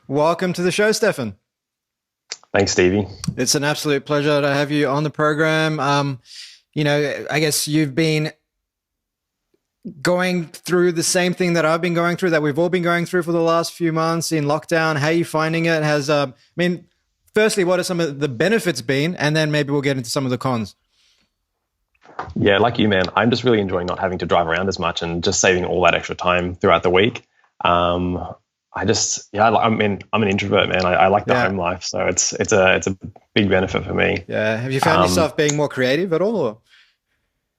Welcome to the show, Stefan. Thanks, Stevie. It's an absolute pleasure to have you on the program. I guess you've been going through the same thing that I've been going through, that we've all been going through for the last few months in lockdown. How are you finding it? Firstly, what are some of the benefits been? And then maybe we'll get into some of the cons. Yeah, like you, man, I'm just really enjoying not having to drive around as much and just saving all that extra time throughout the week. I'm an introvert, man. I like the Yeah. home life, so it's a big benefit for me. Yeah. Have you found yourself being more creative at all? Or?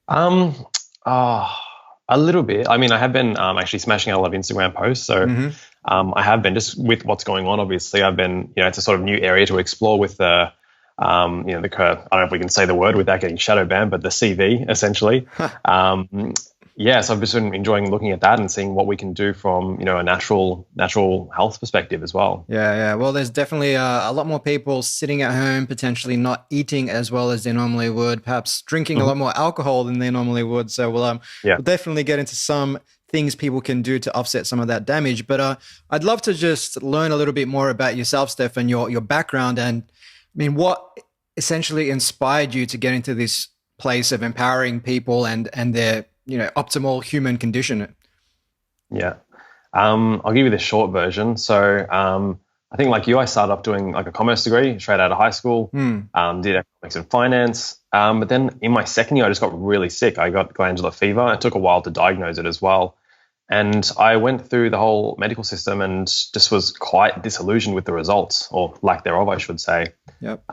Um, oh, a little bit. I mean, I have been actually smashing out a lot of Instagram posts, so I have been just with what's going on. Obviously, I've been, it's a sort of new area to explore with the I don't know if we can say the word without getting shadow banned, but the CV essentially. So I've just been enjoying looking at that and seeing what we can do from, a natural health perspective as well. Yeah. Well, there's definitely a lot more people sitting at home, potentially not eating as well as they normally would, perhaps drinking a lot more alcohol than they normally would. So we'll definitely get into some things people can do to offset some of that damage. But I'd love to just learn a little bit more about yourself, Stefan, your background, and what essentially inspired you to get into this place of empowering people and their optimal human condition. Yeah. I'll give you the short version. So I think like you, I started off doing like a commerce degree straight out of high school, did economics and finance. But then in my second year, I just got really sick. I got glandular fever. It took a while to diagnose it as well. And I went through the whole medical system and just was quite disillusioned with the results, or lack thereof, I should say. Yep.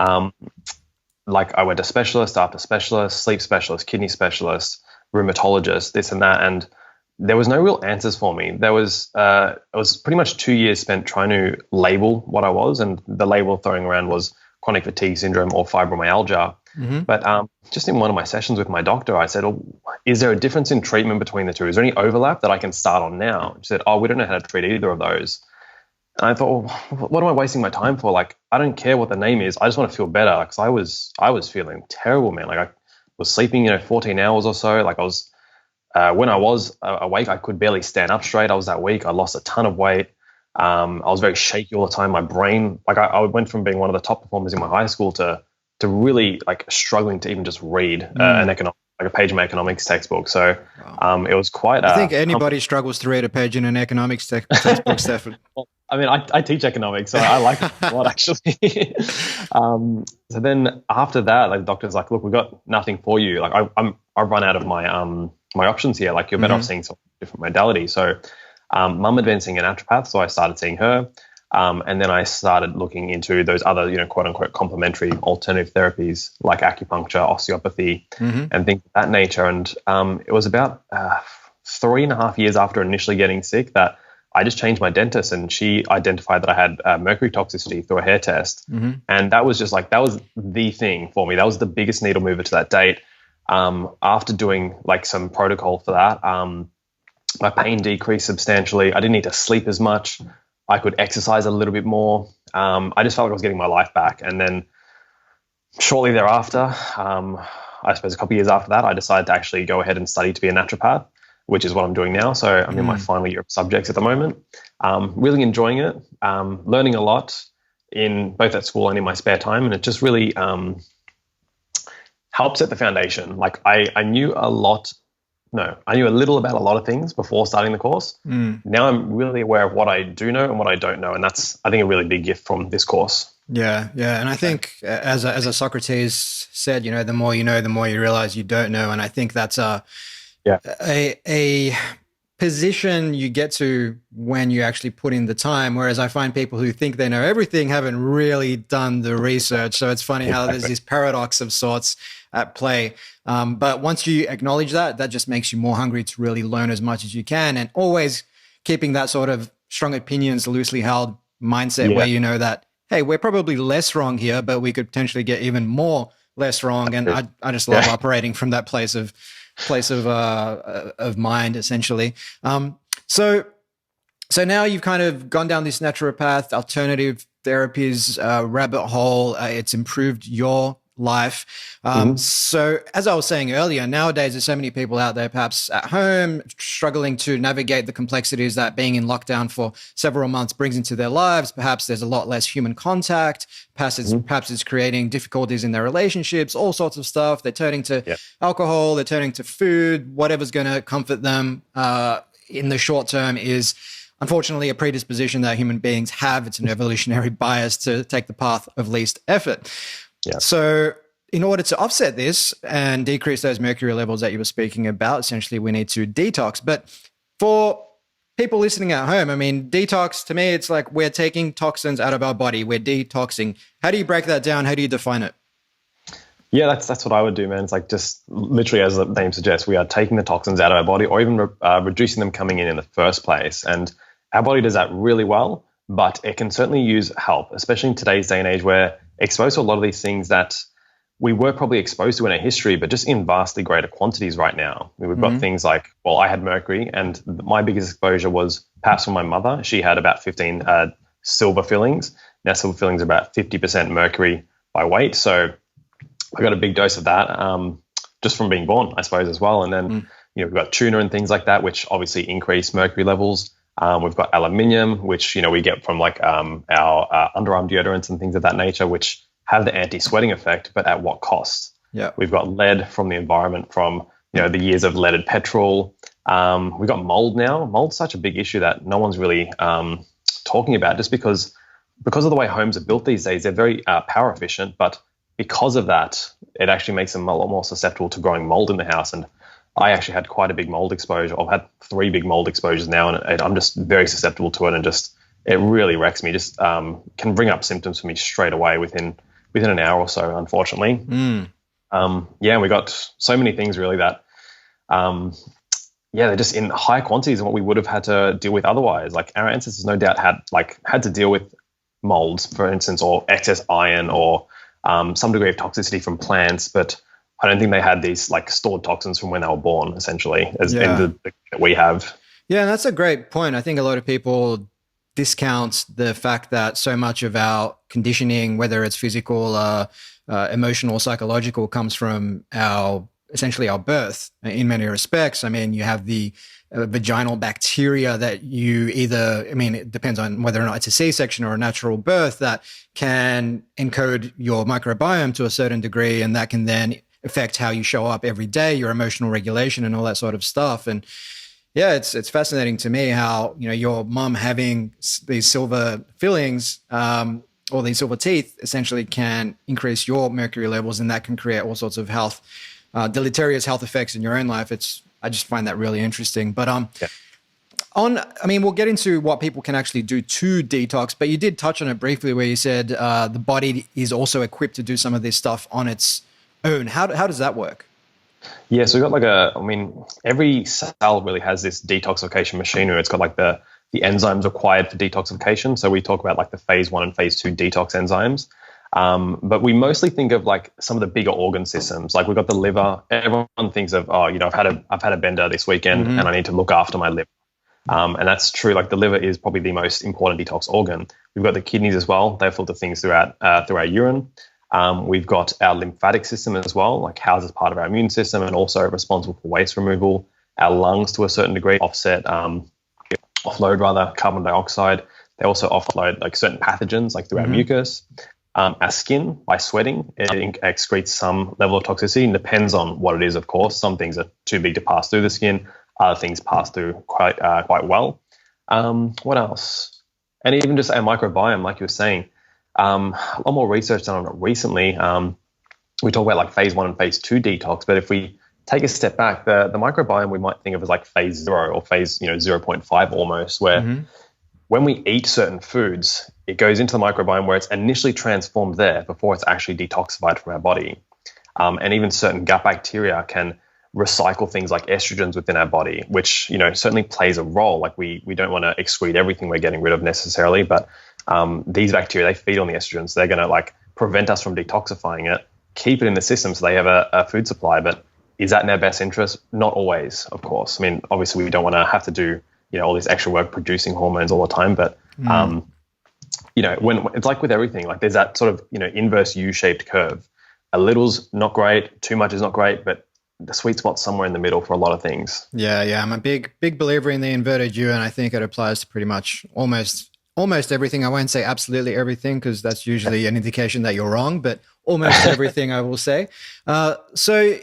Like I went to specialist after specialist, sleep specialist, kidney specialist, rheumatologist, this and that, and there was no real answers for me. It was pretty much 2 years spent trying to label what I was, and the label throwing around was chronic fatigue syndrome or fibromyalgia. But just in one of my sessions with my doctor, I said, is there a difference in treatment between the two? Is there any overlap that I can start on now? She said, we don't know how to treat either of those. And I thought, what am I wasting my time for? Like, I don't care what the name is. I just want to feel better, because I was feeling terrible, man. Like I was sleeping, 14 hours or so. Like I was, when I was awake, I could barely stand up straight. I was that weak. I lost a ton of weight. I was very shaky all the time. My brain, like I went from being one of the top performers in my high school to really like struggling to even just read a page in my economics textbook. So it was quite. I think anybody struggles to read a page in an economics textbook, Stefan. I mean, I teach economics, so I like it a lot, actually. So then after that, like the doctor's like, look, we've got nothing for you. Like I've run out of my my options here. Like you're better off seeing some different modality. So mum had been seeing a naturopath, so I started seeing her. And then I started looking into those other, quote unquote, complementary alternative therapies like acupuncture, osteopathy, and things of that nature. And it was about 3.5 years after initially getting sick that I just changed my dentist, and she identified that I had mercury toxicity through a hair test. And that was that was the thing for me. That was the biggest needle mover to that date. After doing like some protocol for that, my pain decreased substantially. I didn't need to sleep as much. I could exercise a little bit more. I just felt like I was getting my life back. And then shortly thereafter, I suppose a couple of years after that, I decided to actually go ahead and study to be a naturopath, which is what I'm doing now. So I'm in my final year of subjects at the moment. Really enjoying it, learning a lot in both at school and in my spare time. And it just really helps set the foundation. Like I knew a little about a lot of things before starting the course. Now I'm really aware of what I do know and what I don't know. And that's, I think, a really big gift from this course. Yeah. And I think as a Socrates said, the more you know, the more you realize you don't know. And I think that's a position you get to when you actually put in the time. Whereas I find people who think they know everything haven't really done the research. So it's funny how there's this paradox of sorts at play. But once you acknowledge that just makes you more hungry to really learn as much as you can, and always keeping that sort of strong opinions, loosely held mindset where you know that, hey, we're probably less wrong here, but we could potentially get even more less wrong. And I just love operating from that place of mind, essentially. So now you've kind of gone down this naturopath, alternative therapies rabbit hole. It's improved your life. So as I was saying earlier, nowadays there's so many people out there perhaps at home struggling to navigate the complexities that being in lockdown for several months brings into their lives. Perhaps there's a lot less human contact. Perhaps it's creating difficulties in their relationships, all sorts of stuff. They're turning to alcohol, they're turning to food, whatever's going to comfort them in the short term is unfortunately a predisposition that human beings have. It's an evolutionary bias to take the path of least effort. Yeah. So in order to offset this and decrease those mercury levels that you were speaking about, essentially we need to detox. But for people listening at home, I mean, detox to me, it's like we're taking toxins out of our body. We're detoxing. How do you break that down? How do you define it? Yeah, that's what I would do, man. It's like just literally, as the name suggests, we are taking the toxins out of our body or even reducing them coming in the first place. And our body does that really well, but it can certainly use help, especially in today's day and age where exposed to a lot of these things that we were probably exposed to in our history, but just in vastly greater quantities right now. We've got things like, well, I had mercury, and my biggest exposure was perhaps from my mother. She had about 15 silver fillings. Now, silver fillings are about 50% mercury by weight. So I got a big dose of that just from being born, I suppose, as well. And then, we've got tuna and things like that, which obviously increase mercury levels. We've got aluminium, which, we get from like our underarm deodorants and things of that nature, which have the anti-sweating effect, but at what cost? Yeah. We've got lead from the environment from, the years of leaded petrol. We've got mold now. Mold's such a big issue that no one's really talking about just because of the way homes are built these days. They're very power efficient, but because of that, it actually makes them a lot more susceptible to growing mold in the house. And I actually had quite a big mold exposure. I've had 3 big mold exposures now, and I'm just very susceptible to it, and it really wrecks me. Just can bring up symptoms for me straight away within an hour or so, unfortunately. We got so many things really that, they're just in high quantities than what we would have had to deal with otherwise. Like our ancestors no doubt had to deal with molds, for instance, or excess iron or some degree of toxicity from plants, but I don't think they had these like stored toxins from when they were born, essentially, as that we have. Yeah, and that's a great point. I think a lot of people discount the fact that so much of our conditioning, whether it's physical, emotional, psychological, comes from essentially our birth in many respects. I mean, you have the vaginal bacteria that it depends on whether or not it's a C-section or a natural birth, that can encode your microbiome to a certain degree, and that can then affect how you show up every day, your emotional regulation and all that sort of stuff. And yeah, it's fascinating to me how, your mum having these silver fillings or these silver teeth essentially can increase your mercury levels, and that can create all sorts of deleterious health effects in your own life. I just find that really interesting. But we'll get into what people can actually do to detox, but you did touch on it briefly where you said the body is also equipped to do some of this stuff on its own. How does that work? Yeah, so we've got every cell really has this detoxification machinery. It's got like the enzymes required for detoxification. So we talk about like the phase 1 and phase 2 detox enzymes. But we mostly think of like some of the bigger organ systems. Like we've got the liver. Everyone thinks of, I've had a bender this weekend and I need to look after my liver. And that's true. Like the liver is probably the most important detox organ. We've got the kidneys as well. They filter things through our urine. We've got our lymphatic system as well, like houses part of our immune system and also responsible for waste removal. Our lungs, to a certain degree, offload carbon dioxide. They also offload like certain pathogens, like through our mucus. Our skin, by sweating, it excretes some level of toxicity, and depends on what it is, of course. Some things are too big to pass through the skin. Other things pass through quite well. What else? And even just our microbiome, like you were saying. A lot more research done on it recently. We talk about like phase 1 and phase 2 detox, but if we take a step back, the microbiome we might think of as like phase 0 or phase 0.5 almost, where when we eat certain foods, it goes into the microbiome where it's initially transformed there before it's actually detoxified from our body. And even certain gut bacteria can recycle things like estrogens within our body, which certainly plays a role. Like we don't want to excrete everything we're getting rid of necessarily, but these bacteria, they feed on the estrogens. So they're going to like prevent us from detoxifying it, keep it in the system so they have a food supply. But is that in our best interest? Not always, of course. I mean, obviously we don't want to have to do all this extra work producing hormones all the time. But when it's like with everything, like there's that sort of inverse U-shaped curve A little's not great, too much is not great, but the sweet spot's somewhere in the middle for a lot of things. Yeah. I'm a big believer in the inverted U, and I think it applies to pretty much almost everything. I won't say absolutely everything because that's usually an indication that you're wrong, but almost everything I will say. So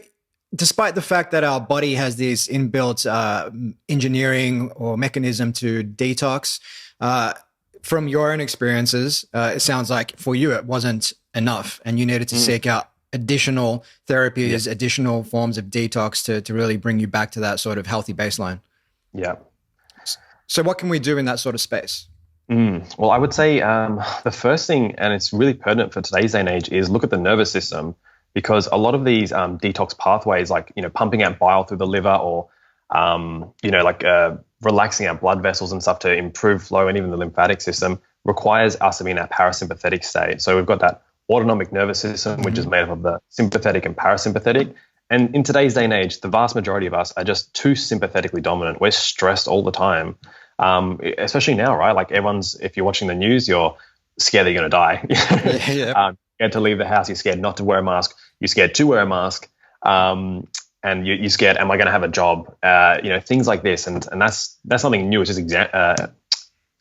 despite the fact that our body has this inbuilt engineering or mechanism to detox, from your own experiences, it sounds like for you it wasn't enough and you needed to seek out additional therapies, additional forms of detox to really bring you back to that sort of healthy baseline. Yeah. So what can we do in that sort of space? Well, I would say the first thing, and it's really pertinent for today's day and age, is look at the nervous system, because a lot of these detox pathways, like, pumping out bile through the liver, or, relaxing our blood vessels and stuff to improve flow, and even the lymphatic system, requires us to be in our parasympathetic state. So we've got that autonomic nervous system, which is made up of the sympathetic and parasympathetic. And in today's day and age, the vast majority of us are just too sympathetically dominant. We're stressed all the time, especially now, right? Like if you're watching the news, you're scared that you're going to die. You're scared to leave the house. You're scared not to wear a mask. You're scared to wear a mask. And you're scared, am I going to have a job? Things like this. And that's nothing new. It's just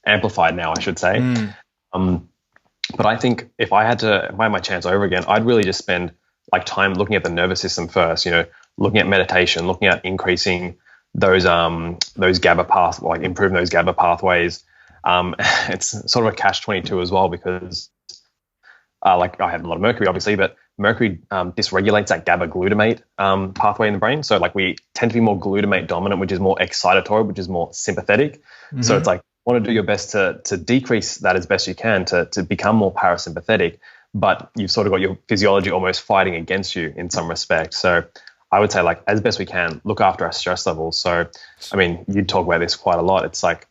amplified now, I should say. But I think if I had my chance over again, I'd really just spend like time looking at the nervous system first, looking at meditation, looking at increasing those GABA improving those GABA pathways. It's sort of a catch-22 as well, because I have a lot of mercury, obviously, but mercury dysregulates that GABA glutamate pathway in the brain. So like we tend to be more glutamate dominant, which is more excitatory, which is more sympathetic. So it's like, want to do your best to decrease that as best you can to become more parasympathetic, but you've sort of got your physiology almost fighting against you in some respect. So I would say, like, as best we can, look after our stress levels. So, I mean, you talk about this quite a lot. It's like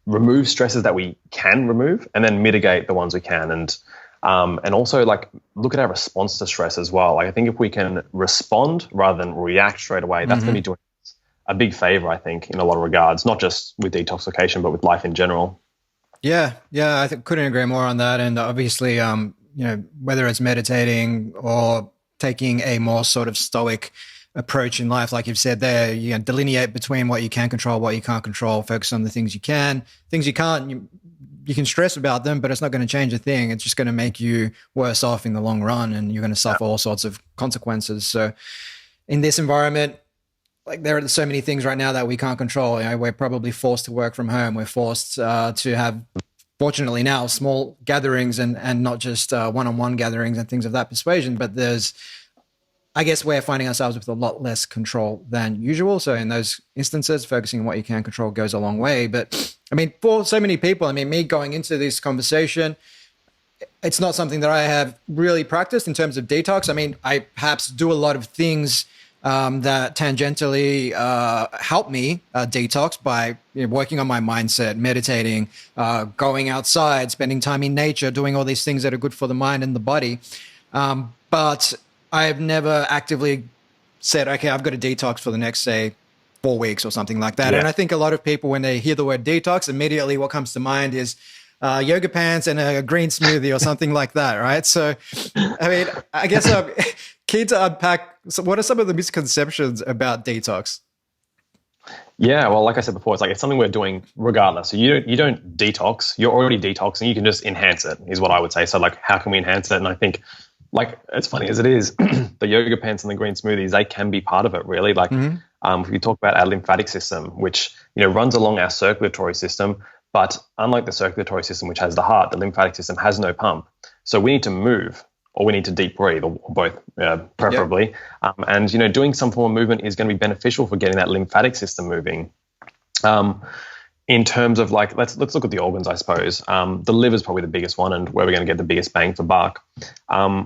remove stresses that we can remove and then mitigate the ones we can. And also, like, look at our response to stress as well. Like, I think if we can respond rather than react straight away, that's going to be doing a big favor, I think, in a lot of regards, not just with detoxification, but with life in general. Yeah, I couldn't agree more on that. And obviously, whether it's meditating or taking a more sort of stoic approach in life, like you've said there, you can delineate between what you can control, what you can't control, focus on the things you can. Things you can't, you can stress about them, but it's not going to change a thing. It's just going to make you worse off in the long run, and you're going to suffer all sorts of consequences. So in this environment, like, there are so many things right now that we can't control. We're probably forced to work from home. We're forced to have, fortunately now, small gatherings and not just one-on-one gatherings and things of that persuasion. But I guess we're finding ourselves with a lot less control than usual. So in those instances, focusing on what you can control goes a long way. But I mean, for so many people, me going into this conversation, it's not something that I have really practiced in terms of detox. I mean, I perhaps do a lot of things that tangentially help me detox by working on my mindset, meditating, going outside, spending time in nature, doing all these things that are good for the mind and the body. But I've never actively said, okay, I've got to detox for the next, say, 4 weeks or something like that. Yeah. And I think a lot of people, when they hear the word detox, immediately what comes to mind is yoga pants and a green smoothie or something like that, right? So, I mean, I guess I'm keen to unpack, so what are some of the misconceptions about detox? Yeah, well, like I said before, it's something we're doing regardless. So you don't detox, you're already detoxing, you can just enhance it, is what I would say. So, like, how can we enhance it? And I think, like, as funny as it is, the yoga pants and the green smoothies, they can be part of it, really. Like, if you talk about our lymphatic system, which, runs along our circulatory system, but unlike the circulatory system, which has the heart, the lymphatic system has no pump. So we need to move, or we need to deep breathe, or both, preferably. Yep. And, doing some form of movement is going to be beneficial for getting that lymphatic system moving. In terms of, like, let's look at the organs, I suppose. The liver is probably the biggest one, and where we're going to get the biggest bang for buck.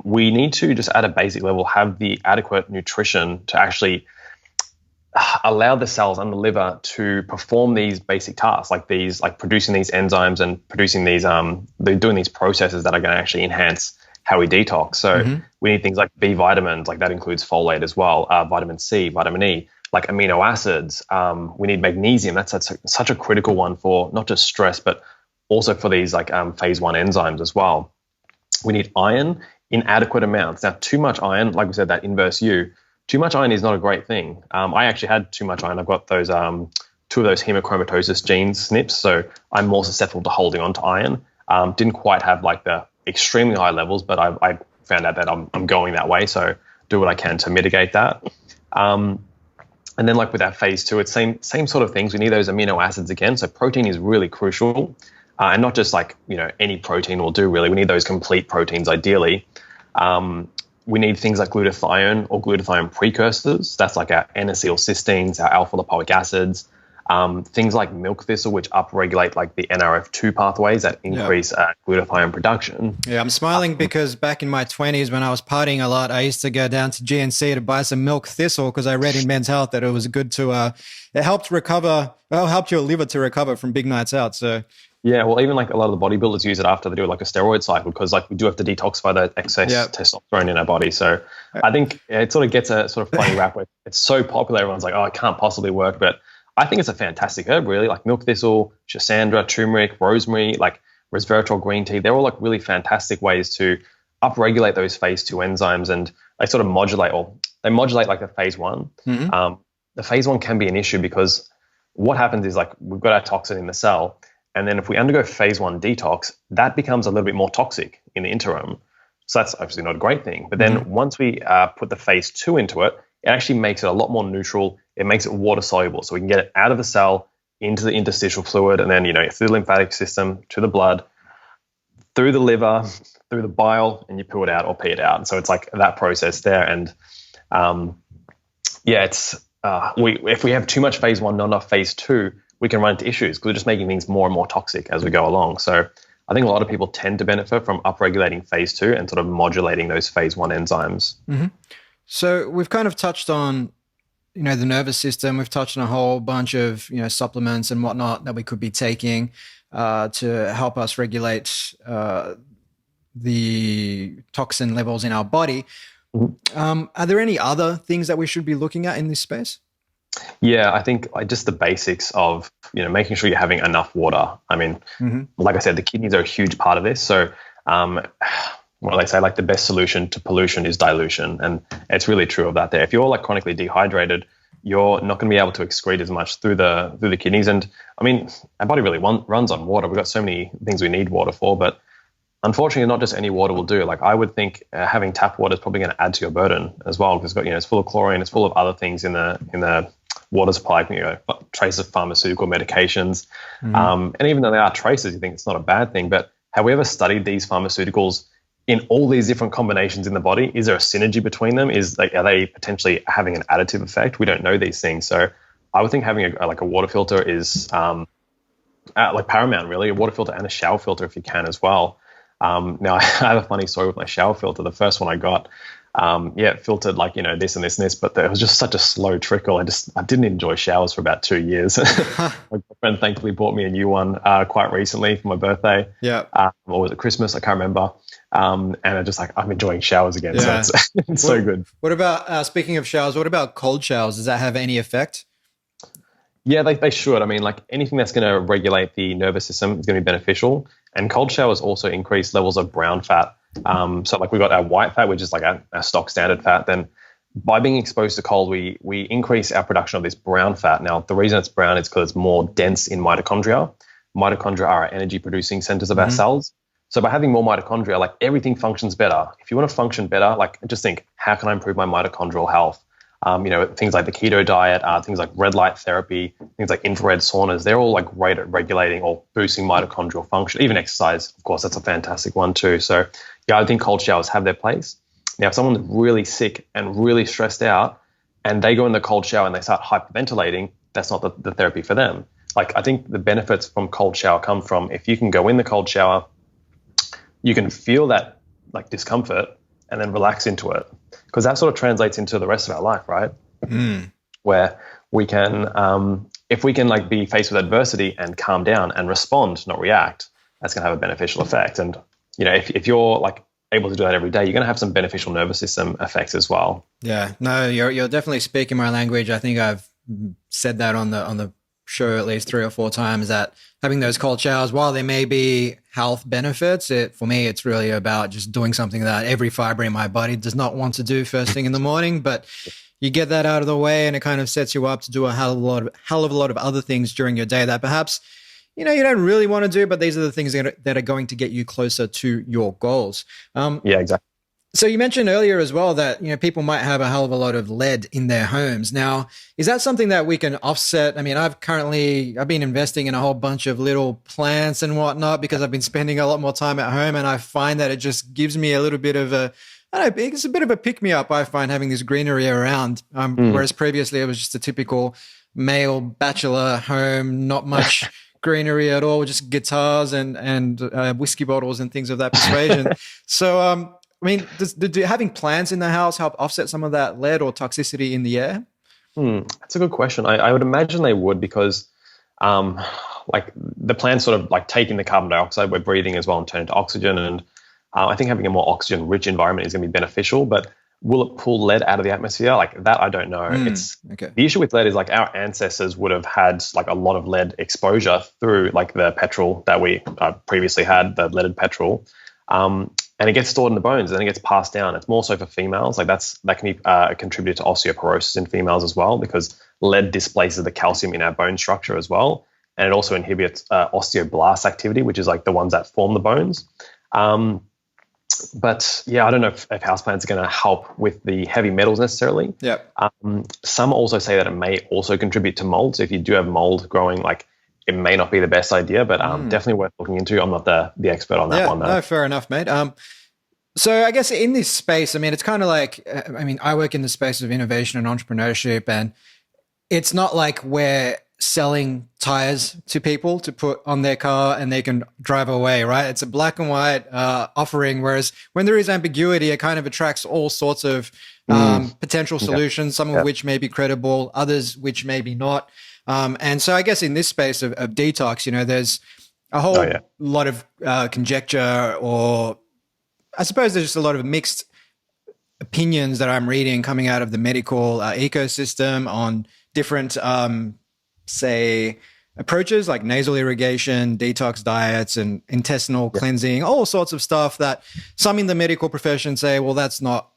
We need to just, at a basic level, have the adequate nutrition to actually allow the cells and the liver to perform these basic tasks, like producing these enzymes and producing these, they're doing these processes that are going to actually enhance how we detox. So we need things like B vitamins, like that includes folate as well, vitamin C, vitamin E, like amino acids. We need magnesium. That's such a critical one for not just stress, but also for these, like, phase 1 enzymes as well. We need iron in adequate amounts. Now, too much iron, like we said, that inverse U, too much iron is not a great thing. I actually had too much iron. I've got those two of those hemochromatosis genes SNPs, so I'm more susceptible to holding on to iron. Didn't quite have like the extremely high levels, but I found out that I'm going that way, so do what I can to mitigate that. And then like with that phase 2, it's same sort of things. We need those amino acids again. So protein is really crucial, and not just like, any protein will do really. We need those complete proteins ideally. We need things like glutathione or glutathione precursors. That's like our N-acetylcysteines, our alpha lipoic acids. Things like milk thistle, which upregulate like the NRF2 pathways that increase glutathione production. Yeah, I'm smiling because back in my 20s when I was partying a lot, I used to go down to GNC to buy some milk thistle because I read in Men's Health that it was good to, it helped your liver to recover from big nights out. So yeah, well, even like a lot of the bodybuilders use it after they do like a steroid cycle because like we do have to detoxify that excess testosterone in our body. So I think it sort of gets a sort of funny rap where it's so popular. Everyone's like, oh, it can't possibly work. But I think it's a fantastic herb, really. Like milk thistle, schisandra, turmeric, rosemary, like resveratrol green tea. They're all like really fantastic ways to upregulate those phase 2 enzymes, and they sort of modulate like the phase 1. Mm-hmm. The phase 1 can be an issue because what happens is like we've got our toxin in the cell, and then if we undergo phase 1 detox, that becomes a little bit more toxic in the interim. So that's obviously not a great thing. But then once we put the phase 2 into it, it actually makes it a lot more neutral. It makes it water soluble. So we can get it out of the cell into the interstitial fluid, and then, through the lymphatic system, to the blood, through the liver, through the bile, and you poo it out or pee it out. And so it's like that process there. And if we have too much phase 1, not enough phase 2, we can run into issues because we're just making things more and more toxic as we go along. So I think a lot of people tend to benefit from upregulating phase 2 and sort of modulating those phase 1 enzymes. Mm-hmm. So we've kind of touched on, the nervous system. We've touched on a whole bunch of, supplements and whatnot that we could be taking to help us regulate the toxin levels in our body. Mm-hmm. Are there any other things that we should be looking at in this space? Yeah, I think just the basics of, making sure you're having enough water. I mean, like I said, the kidneys are a huge part of this. So what do they say? Like the best solution to pollution is dilution. And it's really true of that there. If you're like chronically dehydrated, you're not going to be able to excrete as much through the kidneys. And I mean, our body really runs on water. We've got so many things we need water for, but unfortunately, not just any water will do. Like I would think having tap water is probably going to add to your burden as well, because it's full of chlorine, it's full of other things in the water supply, traces of pharmaceutical medications. And even though there are traces, you think it's not a bad thing. But have we ever studied these pharmaceuticals in all these different combinations in the body? Is there a synergy between them? Are they potentially having an additive effect? We don't know these things. So I would think having a water filter is like paramount, really. A water filter and a shower filter if you can as well. Now I have a funny story with my shower filter. The first one I got, it filtered like, this and this and this, but it was just such a slow trickle. I didn't enjoy showers for about 2 years. My friend thankfully bought me a new one quite recently for my birthday. Yeah. Or was it Christmas? I can't remember. And I'm enjoying showers again. Yeah. So it's so good. What about, speaking of showers, what about cold showers? Does that have any effect? Yeah, they should. I mean, like anything that's going to regulate the nervous system is going to be beneficial. And cold showers also increase levels of brown fat. So like we've got our white fat, which is like our stock standard fat. Then by being exposed to cold, we increase our production of this brown fat. Now, the reason it's brown is because it's more dense in mitochondria. Mitochondria are our energy producing centers of our cells. So by having more mitochondria, like everything functions better. If you want to function better, like just think, how can I improve my mitochondrial health? Things like the keto diet, things like red light therapy, things like infrared saunas, they're all like great at regulating or boosting mitochondrial function. Even exercise, of course, that's a fantastic one too. So yeah, I think cold showers have their place. Now, if someone's really sick and really stressed out and they go in the cold shower and they start hyperventilating, that's not the therapy for them. Like I think the benefits from cold shower come from if you can go in the cold shower, you can feel that like discomfort and then relax into it. Because that sort of translates into the rest of our life, right? Where we can, if we can like be faced with adversity and calm down and respond, not react, that's going to have a beneficial effect. And, if you're like able to do that every day, you're going to have some beneficial nervous system effects as well. Yeah, no, you're definitely speaking my language. I think I've said that on the sure at least 3 or 4 times that having those cold showers, while there may be health benefits, for me, it's really about just doing something that every fiber in my body does not want to do first thing in the morning. But you get that out of the way and it kind of sets you up to do a hell of a lot of other things during your day that perhaps, you don't really want to do, but these are the things that are going to get you closer to your goals. Yeah, exactly. So you mentioned earlier as well that, people might have a hell of a lot of lead in their homes. Now, is that something that we can offset? I mean, I've been investing in a whole bunch of little plants and whatnot because I've been spending a lot more time at home, and I find that it just gives me a little bit of it's a bit of a pick-me-up, I find, having this greenery around. Whereas previously it was just a typical male bachelor home, not much greenery at all, just guitars and whiskey bottles and things of that persuasion. So, I mean, do having plants in the house help offset some of that lead or toxicity in the air? That's a good question. I would imagine they would, because like the plants sort of like take in the carbon dioxide we're breathing as well and turn it into oxygen. And I think having a more oxygen-rich environment is going to be beneficial. But will it pull lead out of the atmosphere? Like that, I don't know. The issue with lead is like our ancestors would have had like a lot of lead exposure through like the petrol that we previously had, the leaded petrol. And it gets stored in the bones and then it gets passed down. It's more so for females. Like that can be a contributor to osteoporosis in females as well, because lead displaces the calcium in our bone structure as well. And it also inhibits osteoblast activity, which is like the ones that form the bones. But yeah, I don't know if houseplants are going to help with the heavy metals necessarily. Yeah. Some also say that it may also contribute to mold. So if you do have mold growing, like it may not be the best idea, but definitely worth looking into. I'm not the expert on that one though. No, fair enough, mate. So I guess in this space, I mean, it's kind of like, I work in the space of innovation and entrepreneurship, and it's not like we're selling tires to people to put on their car and they can drive away, right? It's a black and white offering, whereas when there is ambiguity, it kind of attracts all sorts of potential solutions, some of which may be credible, others which may be not. And so I guess in this space of detox, there's a whole lot of conjecture, or I suppose there's just a lot of mixed opinions that I'm reading coming out of the medical ecosystem on different, say, approaches like nasal irrigation, detox diets, and intestinal cleansing, all sorts of stuff that some in the medical profession say, well, that's not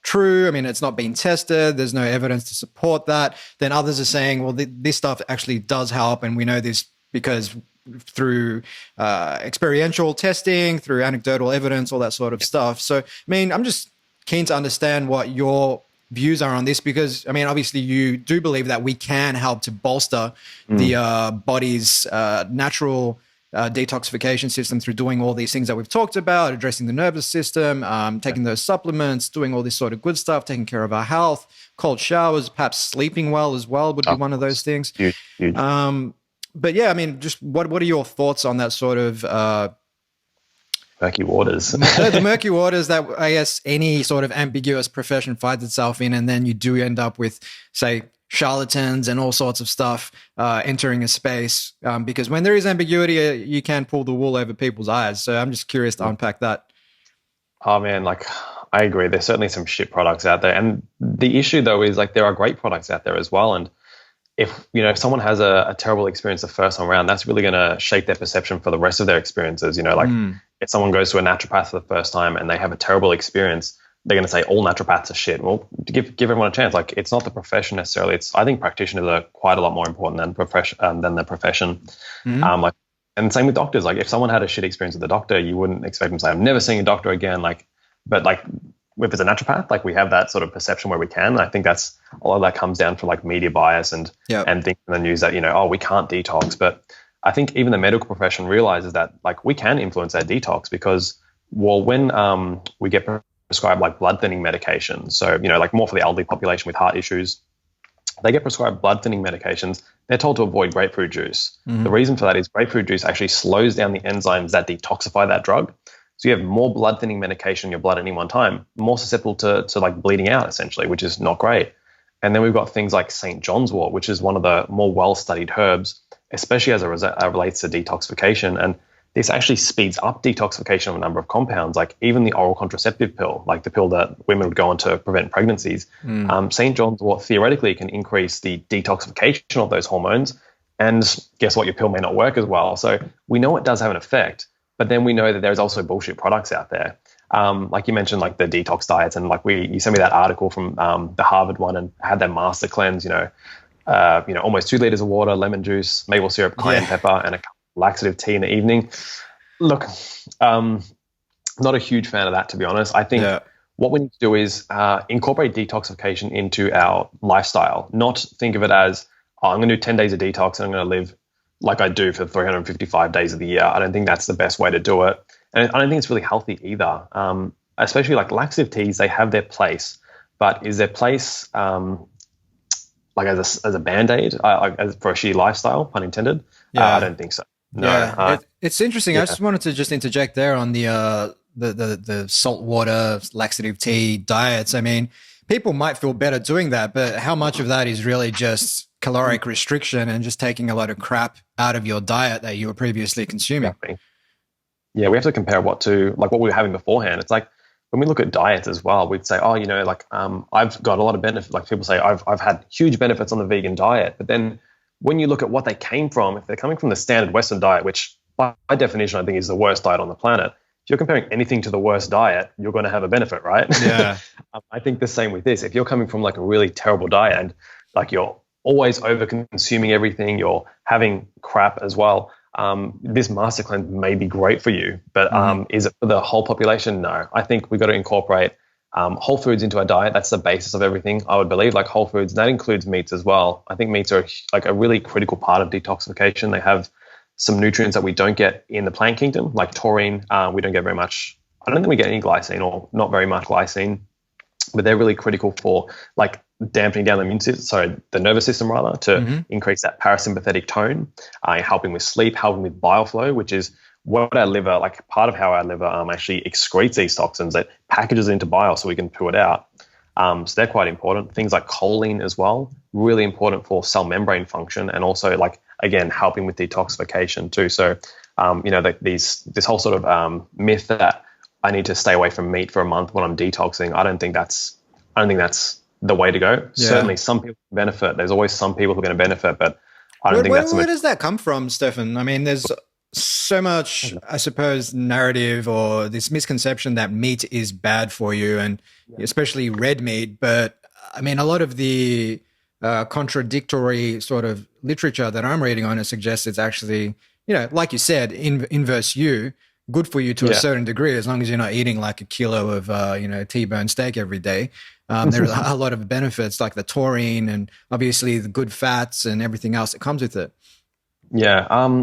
true. I mean, it's not been tested. There's no evidence to support that. Then others are saying, well, this stuff actually does help. And we know this because through experiential testing, through anecdotal evidence, all that sort of stuff. So, I mean, I'm just keen to understand what your views are on this, because, I mean, obviously you do believe that we can help to bolster the body's natural detoxification system through doing all these things that we've talked about, addressing the nervous system, taking those supplements, doing all this sort of good stuff, taking care of our health, cold showers, perhaps sleeping well as well would be one of those things. Huge. But yeah, I mean, just what are your thoughts on that sort of murky waters? The murky waters that I guess any sort of ambiguous profession finds itself in, and then you do end up with, say, charlatans and all sorts of stuff entering a space, because when there is ambiguity, you can pull the wool over people's eyes. So I'm just curious to unpack that. Oh man, like I agree. There's certainly some shit products out there, and the issue though is like there are great products out there as well. And if someone has a terrible experience the first time around, that's really going to shape their perception for the rest of their experiences. If someone goes to a naturopath for the first time and they have a terrible experience, they're going to say all naturopaths are shit. Well, give everyone a chance. Like, it's not the profession necessarily. I think practitioners are quite a lot more important than the profession. And same with doctors. Like, if someone had a shit experience with the doctor, you wouldn't expect them to say, "I'm never seeing a doctor again." But if it's a naturopath, like we have that sort of perception where we can. And I think that's a lot of that comes down from like media bias and things in the news that we can't detox. But I think even the medical profession realizes that like we can influence that detox, because when we get prescribed like blood thinning medications, so like more for the elderly population with heart issues, they get prescribed blood thinning medications. They're told to avoid grapefruit juice. The reason for that is grapefruit juice actually slows down the enzymes that detoxify that drug. So you have more blood thinning medication in your blood at any one time, more susceptible to like bleeding out essentially, which is not great. And then we've got things like St. John's wort, which is one of the more well-studied herbs, especially as it relates to detoxification. And this actually speeds up detoxification of a number of compounds, like even the oral contraceptive pill, like the pill that women would go on to prevent pregnancies. St. John's wort theoretically can increase the detoxification of those hormones. And guess what? Your pill may not work as well. So we know it does have an effect, but then we know that there's also bullshit products out there. Like you mentioned, like the detox diets, and like you sent me that article from the Harvard one, and had that master cleanse, almost 2 liters of water, lemon juice, maple syrup, cayenne pepper, and a laxative tea in the evening. Look, not a huge fan of that, to be honest. I think what we need to do is incorporate detoxification into our lifestyle, not think of it as, I'm going to do 10 days of detox and I'm going to live like I do for 355 days of the year. I don't think that's the best way to do it. And I don't think it's really healthy either. Especially like laxative teas, they have their place, but is their place like as a Band-Aid for a shitty lifestyle, pun intended? I don't think so. No. It's interesting. I just wanted to just interject there on the salt water laxative tea diets. I mean, people might feel better doing that, but how much of that is really just caloric restriction and just taking a lot of crap out of your diet that you were previously consuming? Exactly. Yeah, we have to compare what we were having beforehand. It's like when we look at diets as well, we'd say, I've got a lot of benefits. Like people say, I've had huge benefits on the vegan diet. But then when you look at what they came from, if they're coming from the standard Western diet, which by definition I think is the worst diet on the planet, if you're comparing anything to the worst diet, you're going to have a benefit, right? Yeah. I think the same with this. If you're coming from like a really terrible diet and like you're always over consuming everything, you're having crap as well, this master cleanse may be great for you, but is it for the whole population? No. I think we've got to incorporate whole foods into our diet. That's the basis of everything, I would believe, like whole foods. And that includes meats as well. I think meats are like a really critical part of detoxification. They have some nutrients that we don't get in the plant kingdom, like taurine. We don't get very much. I don't think we get any glycine, or not very much glycine, but they're really critical for like dampening down the nervous system rather, to increase that parasympathetic tone, helping with sleep, helping with bile flow, which is what our liver, like part of how our liver actually excretes these toxins. It packages it into bile so we can poo it out. So they're quite important. Things like choline as well, really important for cell membrane function, and also like, again, helping with detoxification too. So, this whole sort of myth that I need to stay away from meat for a month when I'm detoxing, I don't think that's the way to go. Yeah. Certainly some people benefit. There's always some people who are going to benefit, but I don't think that's... Where does that come from, Stefan? I mean, there's so much, I suppose, narrative or this misconception that meat is bad for you, and especially red meat. But I mean, a lot of the contradictory sort of literature that I'm reading on it suggests it's actually, like you said, inverse you, good for you to a certain degree, as long as you're not eating like a kilo of, T-bone steak every day. There are a lot of benefits like the taurine and obviously the good fats and everything else that comes with it. Yeah.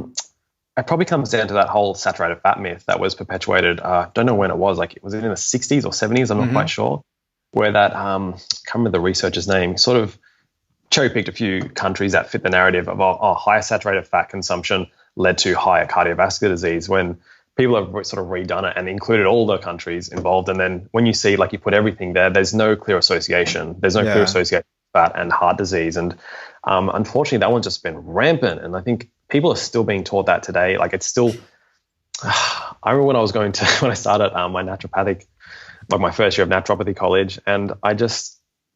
It probably comes down to that whole saturated fat myth that was perpetuated. Don't know when it was, like, was it in the 60s or 70s? I'm not quite sure. Where that, can't remember the researcher's name, sort of cherry-picked a few countries that fit the narrative of higher saturated fat consumption led to higher cardiovascular disease, when people have sort of redone it and included all the countries involved. And then when you see, like, you put everything there, there's no clear association. There's no clear association with fat and heart disease. And unfortunately, that one's just been rampant. And I think people are still being taught that today. Like, it's still, I remember when I started my naturopathic, like my first year of naturopathy college, and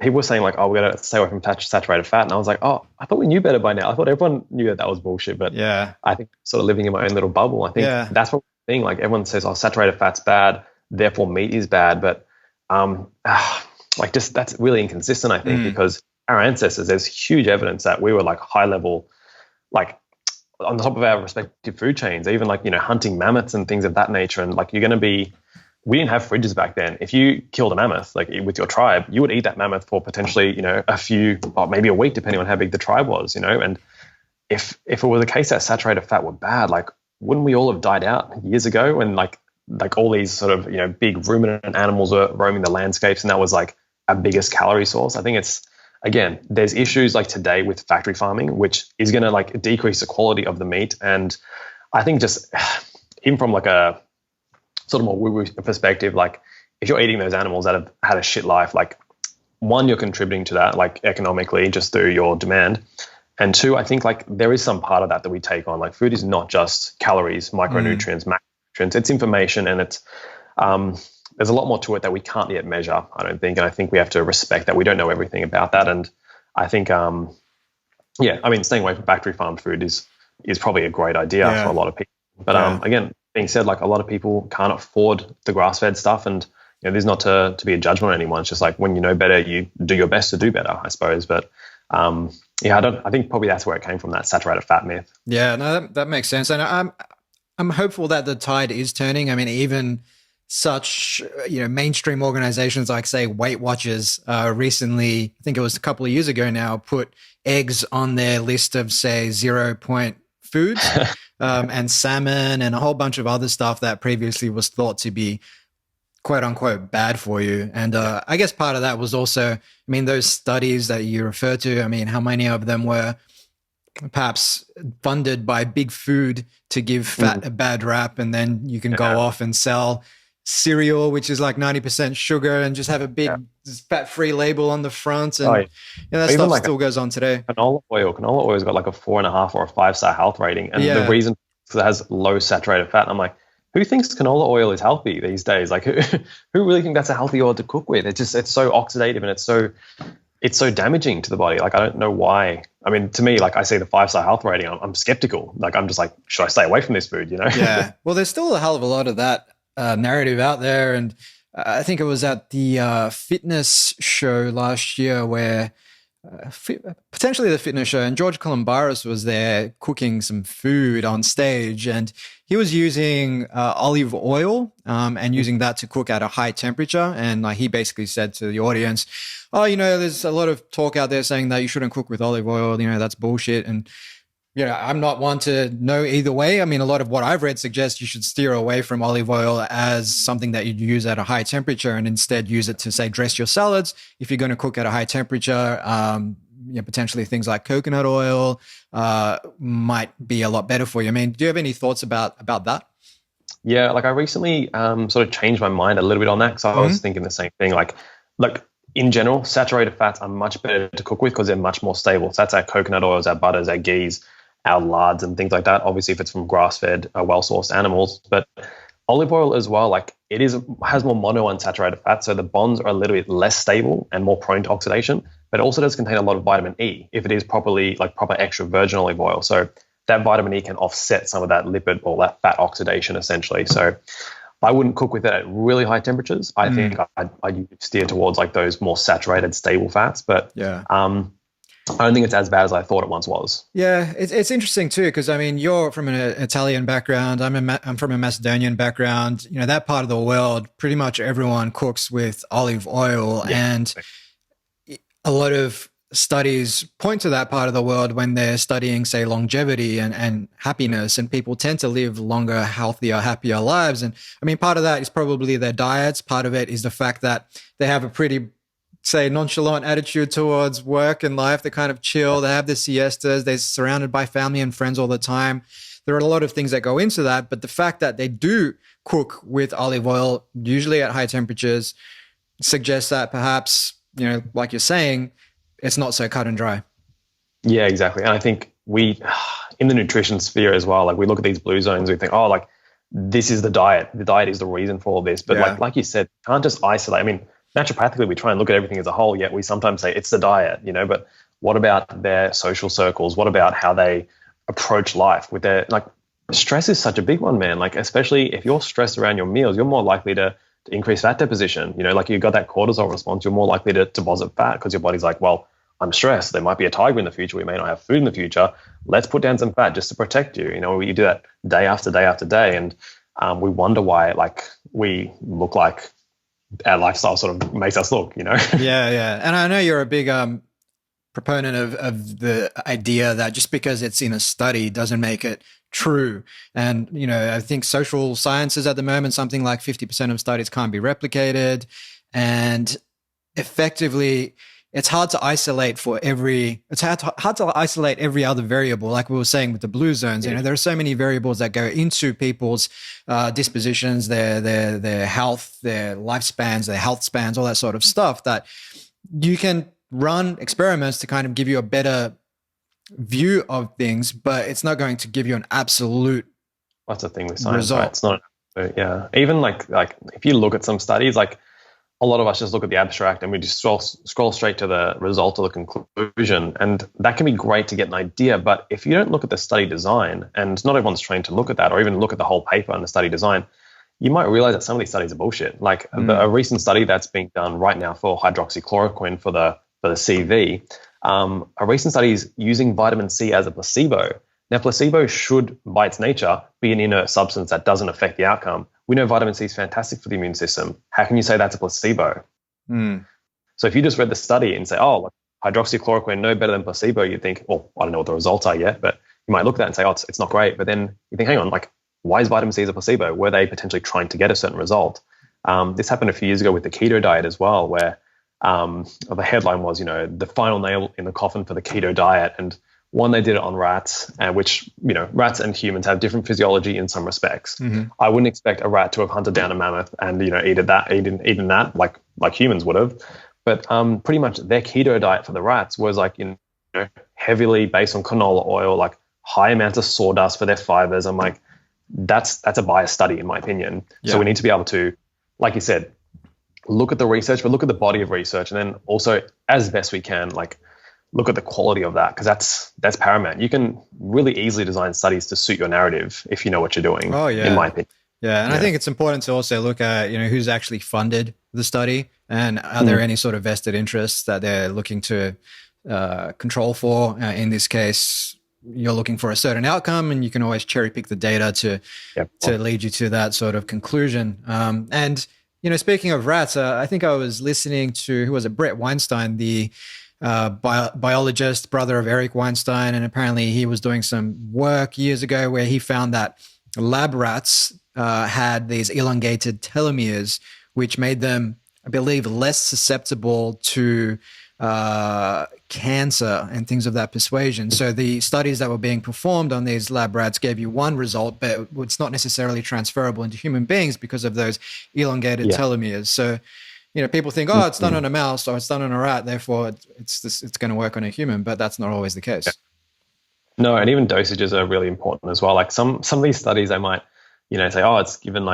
people were saying like, oh, we got to stay away from saturated fat. And I was like, oh, I thought we knew better by now. I thought everyone knew that was bullshit. But I think sort of living in my own little bubble. I think that's what we're seeing. Like, everyone says, oh, saturated fat's bad, therefore meat is bad. But that's really inconsistent, I think, because our ancestors, there's huge evidence that we were like high level, like on the top of our respective food chains, even like, hunting mammoths and things of that nature. And like, we didn't have fridges back then. If you killed a mammoth, like with your tribe, you would eat that mammoth for potentially, a few, or maybe a week, depending on how big the tribe was, and if it was the case that saturated fat were bad, like, wouldn't we all have died out years ago when like all these sort of, big ruminant animals were roaming the landscapes, and that was like our biggest calorie source? I think it's, again, there's issues like today with factory farming, which is going to like decrease the quality of the meat. And I think just even from like a sort of more woo-woo perspective, like if you're eating those animals that have had a shit life, like, one, you're contributing to that, like economically, just through your demand. And two, I think like there is some part of that we take on. Like food is not just calories, micronutrients, macronutrients. It's information, and it's there's a lot more to it that we can't yet measure, I don't think. And I think we have to respect that we don't know everything about that. And I think, yeah, I mean, staying away from factory farmed food is probably a great idea for a lot of people. But again, being said, like a lot of people can't afford the grass-fed stuff, and there's not to be a judgment on anyone. It's just like when you know better, you do your best to do better, I suppose. But yeah, I think probably that's where it came from, that saturated fat myth. Yeah, no, that makes sense. And I'm hopeful that the tide is turning. I mean, even such mainstream organizations like, say, Weight Watchers recently, I think it was a couple of years ago now, put eggs on their list of, say, 0-point foods, and salmon and a whole bunch of other stuff that previously was thought to be quote unquote bad for you. And I guess part of that was also, I mean, those studies that you refer to, I mean, how many of them were perhaps funded by big food to give fat a bad rap, and then you can go off and sell cereal, which is like 90% sugar, and just have a big fat-free label on the front, and that stuff like still goes on today. Canola oil's got like a 4.5 or a 5-star health rating, and the reason is it has low saturated fat. And I'm like, who thinks canola oil is healthy these days? Like, who really think that's a healthy oil to cook with? It's so oxidative, and it's so damaging to the body. Like, I don't know why. I mean, to me, like, I see the 5-star health rating, I'm skeptical. Like, I'm just like, should I stay away from this food? Yeah. Well, there's still a hell of a lot of that narrative out there, and I think it was at the fitness show last year where potentially the fitness show, and George Columbaris was there cooking some food on stage, and he was using olive oil and using that to cook at a high temperature. And he basically said to the audience, there's a lot of talk out there saying that you shouldn't cook with olive oil, that's bullshit. And I'm not one to know either way. I mean, a lot of what I've read suggests you should steer away from olive oil as something that you'd use at a high temperature, and instead use it to, say, dress your salads. If you're going to cook at a high temperature, potentially things like coconut oil might be a lot better for you. I mean, do you have any thoughts about that? Yeah, like I recently sort of changed my mind a little bit on that, because I was thinking the same thing. Like in general, saturated fats are much better to cook with because they're much more stable. So that's our coconut oils, our butters, our ghees, our lards, and things like that. Obviously, if it's from grass-fed, well-sourced animals. But olive oil as well, like has more monounsaturated fat, so the bonds are a little bit less stable and more prone to oxidation. But it also does contain a lot of vitamin E if it is proper extra virgin olive oil. So that vitamin E can offset some of that lipid or that fat oxidation, essentially. So I wouldn't cook with it at really high temperatures. I think I'd steer towards like those more saturated, stable fats. But I don't think it's as bad as I thought it once was. Yeah, it's interesting too, because I mean, you're from an Italian background. I'm from a Macedonian background. That part of the world, pretty much everyone cooks with olive oil, and a lot of studies point to that part of the world when they're studying, say, longevity and happiness, and people tend to live longer, healthier, happier lives. And I mean, part of that is probably their diets. Part of it is the fact that they have a pretty, say, nonchalant attitude towards work and life. They kind of chill. They have the siestas. They're surrounded by family and friends all the time. There are a lot of things that go into that, but the fact that they do cook with olive oil, usually at high temperatures, suggests that perhaps, like you're saying, it's not so cut and dry. Yeah, exactly. And I think in the nutrition sphere as well, like we look at these blue zones, we think, oh, like this is the diet. The diet is the reason for all this. But like you said, you can't just isolate. I mean, naturopathically, we try and look at everything as a whole, yet we sometimes say it's the diet, but what about their social circles? What about how they approach life with their, stress is such a big one, man. Like, especially if you're stressed around your meals, you're more likely to increase fat deposition. You've got that cortisol response, you're more likely to deposit fat because your body's like, well, I'm stressed. There might be a tiger in the future. We may not have food in the future. Let's put down some fat just to protect you. You do that day after day after day. And we wonder why, we look like our lifestyle sort of makes us look, Yeah. And I know you're a big proponent of the idea that just because it's in a study doesn't make it true. And, I think social sciences at the moment, something like 50% of studies can't be replicated. And effectively, it's hard to isolate every other variable. Like we were saying with the blue zones, there are so many variables that go into people's dispositions, their health, their lifespans, their health spans, all that sort of stuff, that you can run experiments to kind of give you a better view of things, but it's not going to give you an absolute That's the thing with science, result. right? It's not. Yeah, even like if you look at some studies, like a lot of us just look at the abstract and we just scroll straight to the result or the conclusion, and that can be great to get an idea. But if you don't look at the study design, and not everyone's trained to look at that, or even look at the whole paper and the study design, you might realize that some of these studies are bullshit. Like a recent study that's being done right now for hydroxychloroquine for the CV, a recent study is using vitamin C as a placebo. Now, placebo should, by its nature, be an inert substance that doesn't affect the outcome. We know vitamin C is fantastic for the immune system. How can you say that's a placebo? So if you just read the study and say, oh, look, hydroxychloroquine no better than placebo, you think, well, I don't know what the results are yet, but you might look at that and say, oh, it's not great. But then you think, hang on, like, why is vitamin C as a placebo? Were they potentially trying to get a certain result? This happened a few years ago with the keto diet as well, where the headline was, the final nail in the coffin for the keto diet. And one, they did it on rats, which, rats and humans have different physiology in some respects. I wouldn't expect a rat to have hunted down a mammoth and, eaten that like humans would have. But pretty much their keto diet for the rats was like, heavily based on canola oil, like high amounts of sawdust for their fibers. I'm like, that's a biased study in my opinion. Yeah. So we need to be able to, like you said, look at the research, but look at the body of research, and then also, as best we can, like, look at the quality of that, because that's paramount. You can really easily design studies to suit your narrative if you know what you're doing. Oh yeah, in my opinion. Yeah, and I think it's important to also look at who's actually funded the study, and are there any sort of vested interests that they're looking to control for. In this case, you're looking for a certain outcome, and you can always cherry pick the data to lead you to that sort of conclusion. And speaking of rats, I think I was listening to, who was it, Brett Weinstein, the biologist, brother of Eric Weinstein, and apparently he was doing some work years ago where he found that lab rats had these elongated telomeres, which made them, I believe, less susceptible to cancer and things of that persuasion. So the studies that were being performed on these lab rats gave you one result, but it's not necessarily transferable into human beings because of those elongated telomeres. So people think, oh, it's done on a mouse or it's done on a rat, therefore it's going to work on a human, but that's not always the case. No, and even dosages are really important as well. Like some of these studies, they might, say, oh, it's given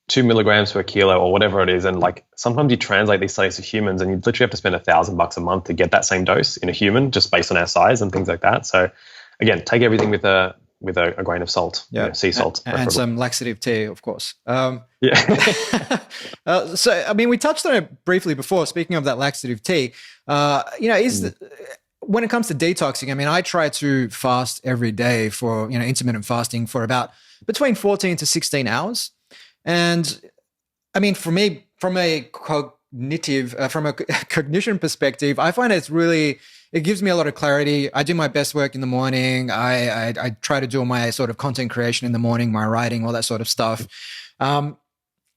2 milligrams per kilo or whatever it is. And like sometimes you translate these studies to humans and you literally have to spend $1,000 a month to get that same dose in a human, just based on our size and things like that. So again, take everything with a grain of salt, sea salt. And some laxative tea, of course. Yeah. So, I mean, we touched on it briefly before, speaking of that laxative tea, when it comes to detoxing, I mean, I try to fast every day for, intermittent fasting for about between 14 to 16 hours. And I mean, for me, from a cognition perspective, I find it gives me a lot of clarity. I do my best work in the morning. I try to do my sort of content creation in the morning, my writing, all that sort of stuff.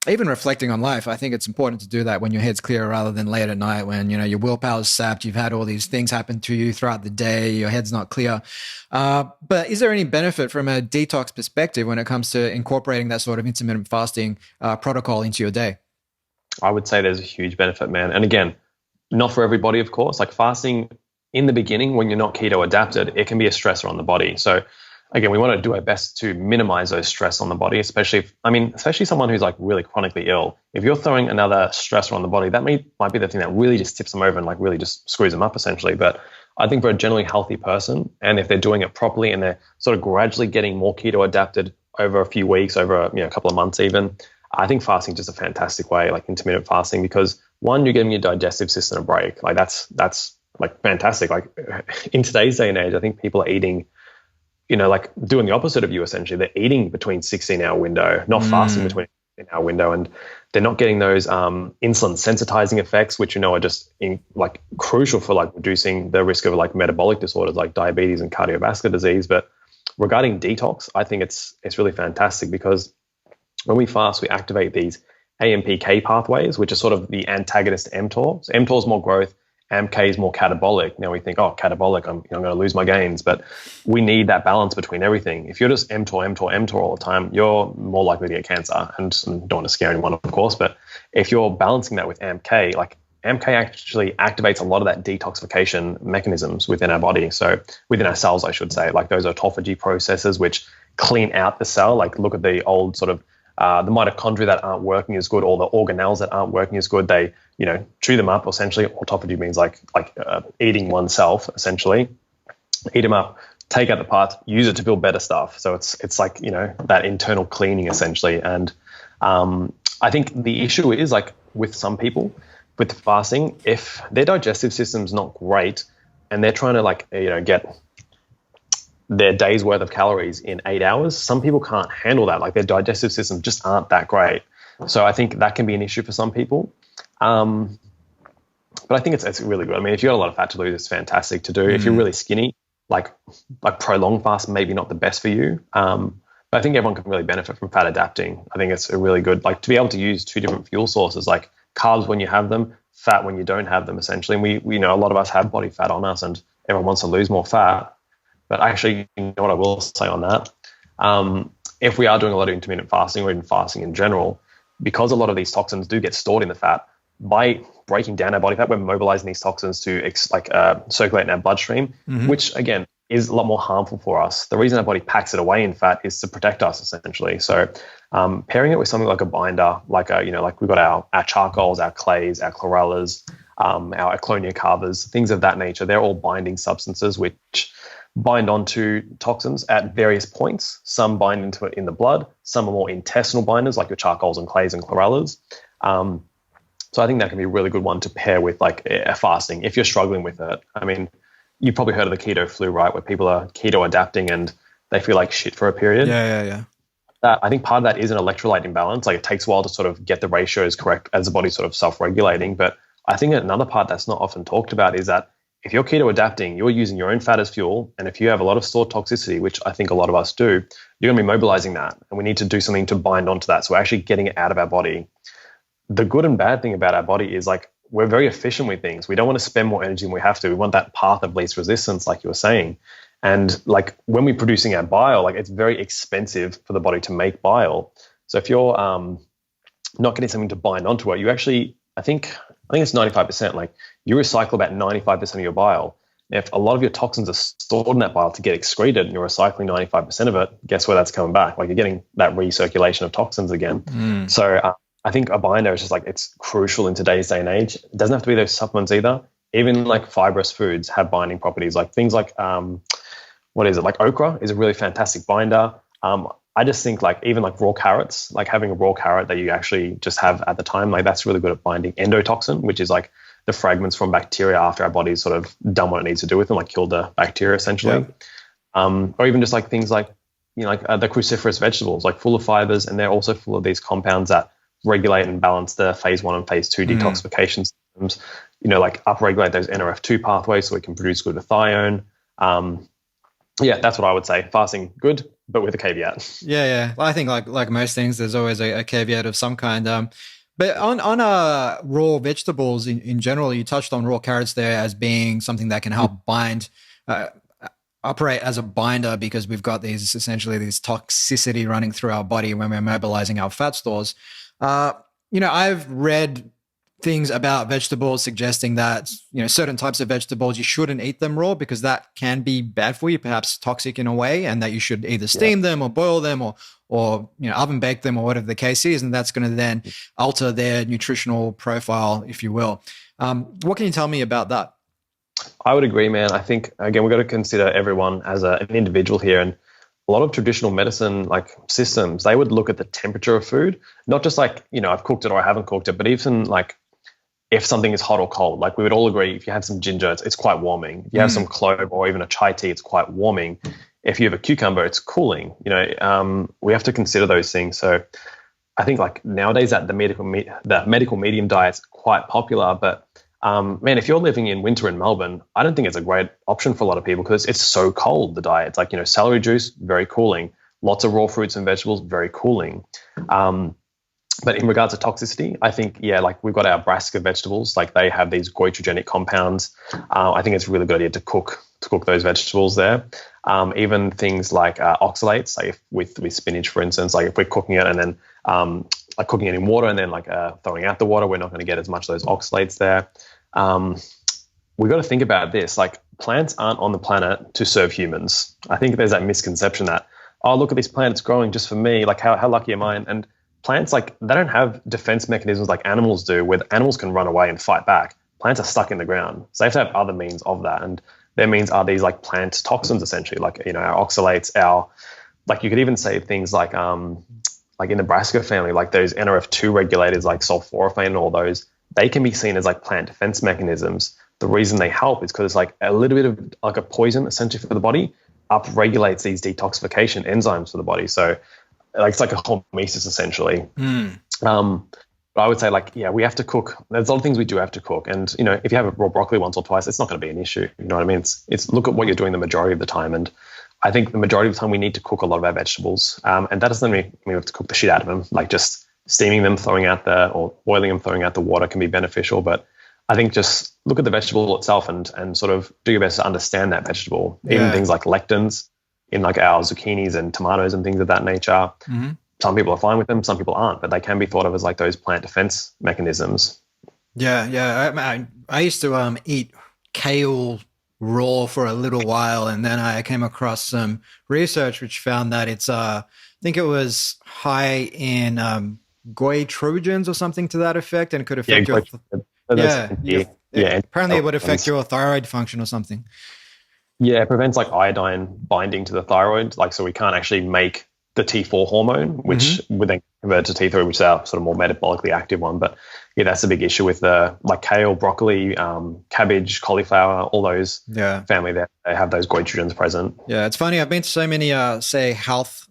Even reflecting on life, I think it's important to do that when your head's clear rather than late at night when, your willpower's sapped, you've had all these things happen to you throughout the day, your head's not clear. But is there any benefit from a detox perspective when it comes to incorporating that sort of intermittent fasting protocol into your day? I would say there's a huge benefit, man. And again, not for everybody, of course. Like fasting in the beginning, when you're not keto adapted, it can be a stressor on the body. So again, we want to do our best to minimize those stress on the body, especially someone who's like really chronically ill. If you're throwing another stressor on the body, that might be the thing that really just tips them over and like really just screws them up essentially. But I think for a generally healthy person, and if they're doing it properly and they're sort of gradually getting more keto adapted over a few weeks, over a couple of months even, I think fasting is just a fantastic way, like intermittent fasting, because one, you're giving your digestive system a break. Like that's like fantastic. Like in today's day and age, I think people are eating, like doing the opposite of you essentially. They're eating between 16-hour window, not fasting between 16-hour window, and they're not getting those insulin sensitizing effects, which are just crucial for like reducing the risk of like metabolic disorders like diabetes and cardiovascular disease. But regarding detox, I think it's really fantastic because when we fast, we activate these AMPK pathways, which are sort of the antagonist to mTOR. So mTOR is more growth, AMPK is more catabolic. Now we think, oh, catabolic, I'm going to lose my gains. But we need that balance between everything. If you're just mTOR all the time, you're more likely to get cancer. And don't want to scare anyone, of course. But if you're balancing that with AMPK, like MK actually activates a lot of that detoxification mechanisms within our body. So within our cells, I should say, like those autophagy processes, which clean out the cell. Like look at the old sort of the mitochondria that aren't working as good, or the organelles that aren't working as good. They, chew them up. Essentially, autophagy means like eating oneself. Essentially, eat them up, take out the parts, use it to build better stuff. So it's like that internal cleaning essentially. And I think the issue is like with some people with fasting, if their digestive system's not great and they're trying to get their day's worth of calories in 8 hours, some people can't handle that. Like their digestive systems just aren't that great. So I think that can be an issue for some people. But I think it's really good. I mean, if you got a lot of fat to lose, it's fantastic to do. If you're really skinny, like prolonged fast, maybe not the best for you. But I think everyone can really benefit from fat adapting. I think it's a really good, like to be able to use two different fuel sources, like carbs when you have them, fat when you don't have them, essentially. And we know a lot of us have body fat on us and everyone wants to lose more fat. But actually, what I will say on that, if we are doing a lot of intermittent fasting or even fasting in general, because a lot of these toxins do get stored in the fat, by breaking down our body fat, we're mobilizing these toxins to circulate in our bloodstream, which again is a lot more harmful for us. The reason our body packs it away in fat is to protect us essentially. So pairing it with something like a binder, like we've got our charcoals, our clays, our chlorellas, our aclonia carvers, things of that nature. They're all binding substances which bind onto toxins at various points. Some bind into it in the blood. Some are more intestinal binders, like your charcoals and clays and chlorellas. So I think that can be a really good one to pair with like a fasting if you're struggling with it. I mean, you've probably heard of the keto flu, right? Where people are keto adapting and they feel like shit for a period. Yeah. I think part of that is an electrolyte imbalance. Like it takes a while to sort of get the ratios correct as the body's sort of self-regulating. But I think another part that's not often talked about is that if you're keto adapting, you're using your own fat as fuel. And if you have a lot of stored toxicity, which I think a lot of us do, you're going to be mobilizing that. And we need to do something to bind onto that. So we're actually getting it out of our body. The good and bad thing about our body is like we're very efficient with things. We don't want to spend more energy than we have to. We want that path of least resistance, like you were saying. And like when we're producing our bile, like it's very expensive for the body to make bile. So if you're not getting something to bind onto it, you actually, I think it's 95%. Like you recycle about 95% of your bile. If a lot of your toxins are stored in that bile to get excreted and you're recycling 95% of it, guess where that's coming back? Like you're getting that recirculation of toxins again. So I think a binder is just like, it's crucial in today's day and age. It doesn't have to be those supplements either. Even like fibrous foods have binding properties, like things like, like okra is a really fantastic binder. I just think like even like raw carrots, like having a raw carrot that you actually just have at the time, like that's really good at binding endotoxin, which is like the fragments from bacteria after our body's sort of done what it needs to do with them, like killed the bacteria essentially. Or even just like things like, the cruciferous vegetables, like full of fibers, and they're also full of these compounds that regulate and balance the phase 1 and phase 2 detoxification systems, like upregulate those NRF2 pathways so we can produce glutathione. That's what I would say. Fasting, good, but with a caveat. Yeah. Well, I think like most things, there's always a caveat of some kind. But on raw vegetables in general, you touched on raw carrots there as being something that can help operate as a binder, because we've got this toxicity running through our body when we're mobilizing our fat stores. I've read things about vegetables suggesting that, certain types of vegetables, you shouldn't eat them raw because that can be bad for you, perhaps toxic in a way, and that you should either steam them or boil them or oven bake them or whatever the case is. And that's going to then alter their nutritional profile, if you will. What can you tell me about that? I would agree, man. I think, again, we've got to consider everyone as an individual here. And a lot of traditional medicine like systems, they would look at the temperature of food, not just like, I've cooked it or I haven't cooked it, but even like if something is hot or cold. Like we would all agree, if you have some ginger, it's quite warming. If you have some clove or even a chai tea, it's quite warming. If you have a cucumber, it's cooling. We have to consider those things. So I think like nowadays that the medical medium diet's quite popular, but man, if you're living in winter in Melbourne, I don't think it's a great option for a lot of people because it's so cold, the diet. It's like, celery juice, very cooling. Lots of raw fruits and vegetables, very cooling. But in regards to toxicity, I think, like we've got our brassica vegetables, like they have these goitrogenic compounds. I think it's a really good idea to cook those vegetables there. Even things like oxalates, like with spinach, for instance, like if we're cooking it and then like cooking it in water and then like throwing out the water. We're not going to get as much of those oxalates there. We've got to think about this. Like, plants aren't on the planet to serve humans. I think there's that misconception that, oh, look at this plant, it's growing just for me. Like, how lucky am I? And plants, like, they don't have defense mechanisms like animals do, where animals can run away and fight back. Plants are stuck in the ground. So they have to have other means of that. And their means are these like plant toxins, essentially, like, you know, our oxalates, like you could even say things like in the brassica family, like those NRF2 regulators like sulforaphane and all those, they can be seen as like plant defense mechanisms. The reason they help is because it's like a little bit of like a poison essentially for the body, upregulates these detoxification enzymes for the body. So like it's like a hormesis essentially. But I would say, like, yeah, we have to cook. There's a lot of things we do have to cook. And, you know, if you have a raw broccoli once or twice, it's not going to be an issue. You know what I mean? It's look at what you're doing the majority of the time. And I think the majority of the time we need to cook a lot of our vegetables. And that doesn't mean we have to cook the shit out of them. Like just steaming them, or boiling them, throwing out the water can be beneficial. But I think just look at the vegetable itself and sort of do your best to understand that vegetable. Yeah. Even things like lectins in like our zucchinis and tomatoes and things of that nature. Mm-hmm. Some people are fine with them, some people aren't, but they can be thought of as like those plant defense mechanisms. Yeah. I used to eat kale raw for a little while, and then I came across some research which found that it's I think it was high in goitrogins or something to that effect, and it could affect apparently it would affect your thyroid function or something. Yeah, it prevents like iodine binding to the thyroid, like so we can't actually make the T4 hormone, which would then convert to T3, which is our sort of more metabolically active one. But yeah, that's a big issue with the like kale, broccoli, cabbage, cauliflower, all those family that they have those goitrogens present. Yeah, it's funny. I've been to so many, say, health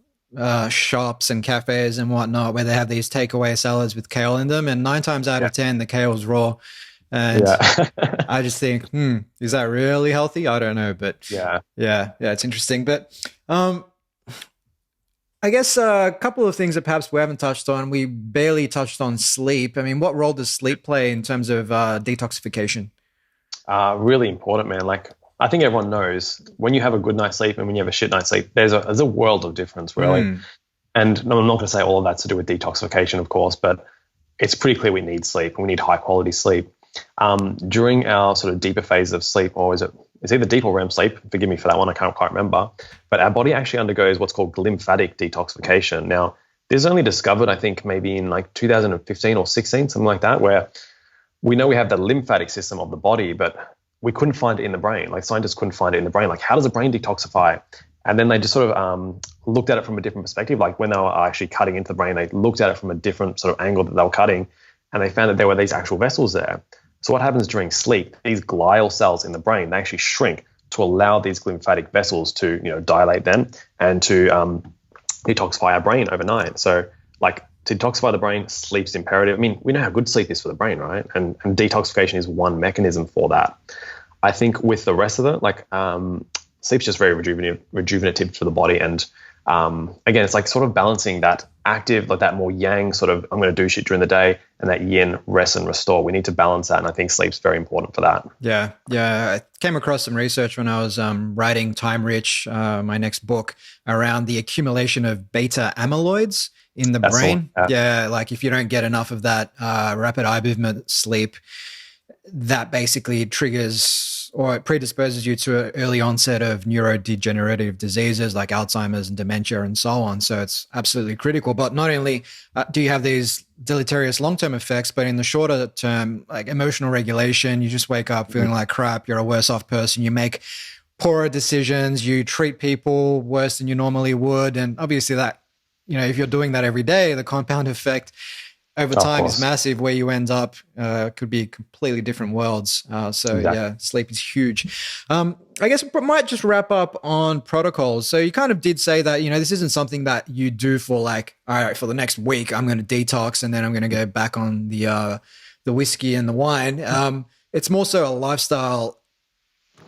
shops and cafes and whatnot where they have these takeaway salads with kale in them, and 9 times out of 10, the kale's raw. And I just think, is that really healthy? I don't know, but yeah, it's interesting. But I guess a couple of things that perhaps we haven't touched on. We barely touched on sleep. I mean, what role does sleep play in terms of detoxification? Really important, man. Like, I think everyone knows when you have a good night's sleep and when you have a shit night's sleep, there's a world of difference, really. And no, I'm not going to say all of that's to do with detoxification, of course, but it's pretty clear we need sleep and we need high quality sleep. During our sort of deeper phase of sleep, or it's either deep or REM sleep, forgive me for that one, I can't quite remember, but our body actually undergoes what's called lymphatic detoxification. Now, this is only discovered, I think, maybe in like 2015 or 16, something like that, where we know we have the lymphatic system of the body, but we couldn't find it in the brain. Like, scientists couldn't find it in the brain. Like, how does the brain detoxify? And then they just sort of looked at it from a different perspective. Like, when they were actually cutting into the brain, they looked at it from a different sort of angle that they were cutting, and they found that there were these actual vessels there. So what happens during sleep, these glial cells in the brain, they actually shrink to allow these lymphatic vessels to, you know, dilate then and to detoxify our brain overnight. So like, to detoxify the brain, sleep's imperative. I mean, we know how good sleep is for the brain, right? And detoxification is one mechanism for that. I think with the rest of it, like sleep's just very rejuvenative for the body. And again, it's like sort of balancing that active, like that more yang sort of, I'm going to do shit during the day, and that yin, rest and restore. We need to balance that. And I think sleep's very important for that. Yeah. I came across some research when I was writing Time Rich, my next book, around the accumulation of beta amyloids in the brain. Like if you don't get enough of that rapid eye movement sleep, that basically triggers or it predisposes you to an early onset of neurodegenerative diseases like Alzheimer's and dementia and so on. So it's absolutely critical. But not only do you have these deleterious long-term effects, but in the shorter term, like emotional regulation, you just wake up feeling like crap, you're a worse off person, you make poorer decisions, you treat people worse than you normally would. And obviously that, you know, if you're doing that every day, the compound effect over time is massive. Where you end up could be completely different worlds. Yeah, sleep is huge. I guess I might just wrap up on protocols. So you kind of did say that, you know, this isn't something that you do for like, all right, for the next week, I'm going to detox and then I'm going to go back on the whiskey and the wine. It's more so a lifestyle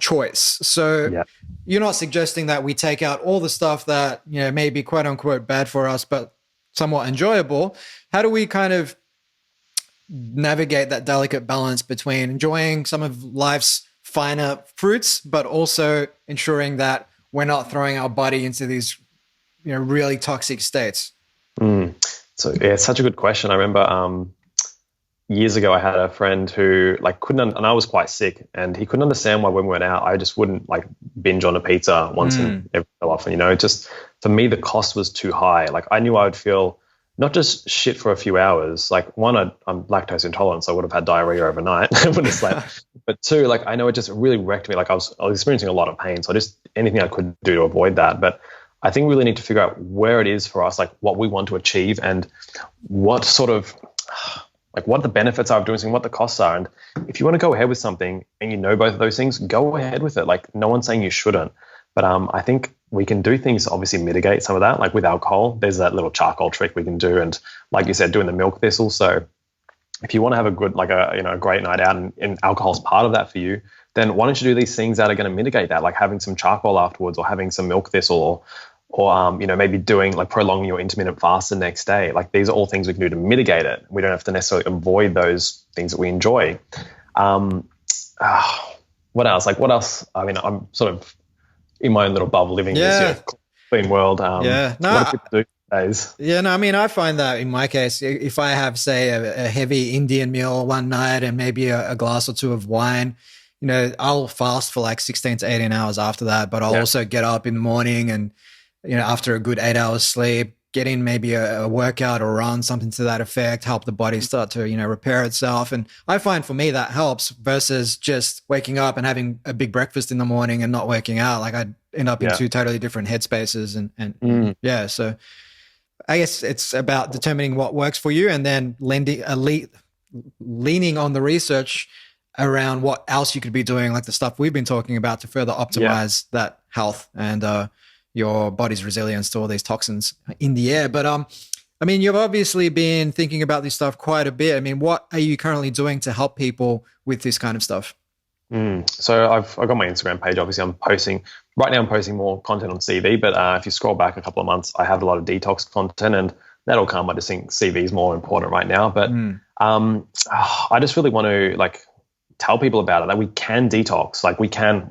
choice. So you're not suggesting that we take out all the stuff that, you know, may be quote unquote bad for us, but somewhat enjoyable. How do we kind of navigate that delicate balance between enjoying some of life's finer fruits, but also ensuring that we're not throwing our body into these, you know, really toxic states? It's So yeah, it's such a good question. I remember years ago, I had a friend who like and I was quite sick, and he couldn't understand why when we went out, I just wouldn't like binge on a pizza once in every so often. Just for me, the cost was too high. Like I knew I would feel not just shit for a few hours. Like one, I'm lactose intolerant, so I would have had diarrhea overnight. I wouldn't have slept. But two, like I know it just really wrecked me. Like I was experiencing a lot of pain. So just anything I could do to avoid that. But I think we really need to figure out where it is for us, like what we want to achieve and what sort of like what the benefits are of doing something, what the costs are. And if you want to go ahead with something and you know both of those things, go ahead with it. Like no one's saying you shouldn't. But I think we can do things to obviously mitigate some of that. Like with alcohol, there's that little charcoal trick we can do. And like you said, doing the milk thistle. So if you want to have a good, like a great night out and alcohol's part of that for you, then why don't you do these things that are going to mitigate that, like having some charcoal afterwards or having some milk thistle or maybe doing like prolonging your intermittent fast the next day. Like these are all things we can do to mitigate it. We don't have to necessarily avoid those things that we enjoy. What else? Like what else? I mean, I'm sort of in my own little bubble living this clean world. What do people do these days? Yeah, no, I mean, I find that in my case, if I have, say, a heavy Indian meal one night and maybe a glass or two of wine, I'll fast for like 16 to 18 hours after that, but I'll also get up in the morning and, after a good 8 hours sleep, get in maybe a workout or run, something to that effect, help the body start to, repair itself. And I find for me that helps versus just waking up and having a big breakfast in the morning and not working out. Like I'd end up in two totally different headspaces. So I guess it's about determining what works for you and then leaning on the research around what else you could be doing, like the stuff we've been talking about to further optimize that health and your body's resilience to all these toxins in the air. But I mean, you've obviously been thinking about this stuff quite a bit. I mean, what are you currently doing to help people with this kind of stuff? So I've got my Instagram page. Obviously, I'm posting more content on CV. But if you scroll back a couple of months, I have a lot of detox content, and that'll come. I just think CV is more important right now. But I just really want to tell people about it, that we can detox.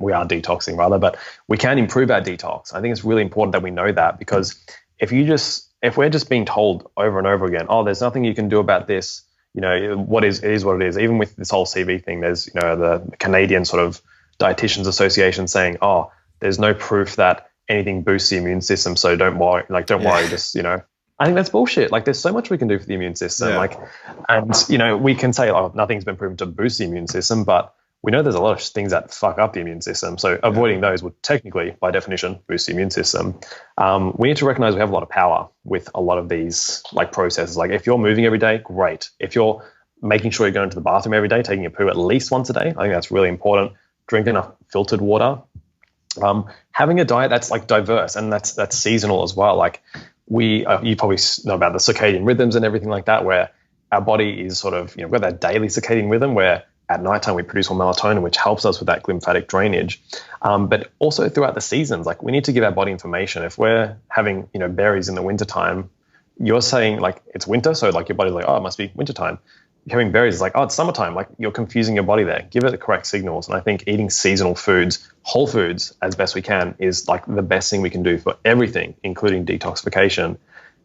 We are detoxing rather, but we can improve our detox. I think it's really important that we know that, because if we're just being told over and over again, oh, there's nothing you can do about this, it is what it is. Even with this whole CV thing, there's, the Canadian sort of Dietitians Association saying, oh, there's no proof that anything boosts the immune system. So don't worry, just, I think that's bullshit. There's so much we can do for the immune system. We can say, oh, nothing's been proven to boost the immune system, but we know there's a lot of things that fuck up the immune system. So avoiding those would technically, by definition, boost the immune system. We need to recognize we have a lot of power with a lot of these processes. If you're moving every day, great. If you're making sure you're going to the bathroom every day, taking a poo at least once a day, I think that's really important. Drink enough filtered water. Having a diet that's diverse and that's seasonal as well. You probably know about the circadian rhythms and everything like that, where our body is sort of, we've got that daily circadian rhythm where at nighttime we produce more melatonin, which helps us with that lymphatic drainage. But also throughout the seasons, we need to give our body information. If we're having, berries in the wintertime, you're saying it's winter, so your body's oh, it must be wintertime. You're having berries, it's oh, it's summertime. You're confusing your body there. Give it the correct signals. And I think eating seasonal foods, whole foods as best we can, is the best thing we can do for everything, including detoxification.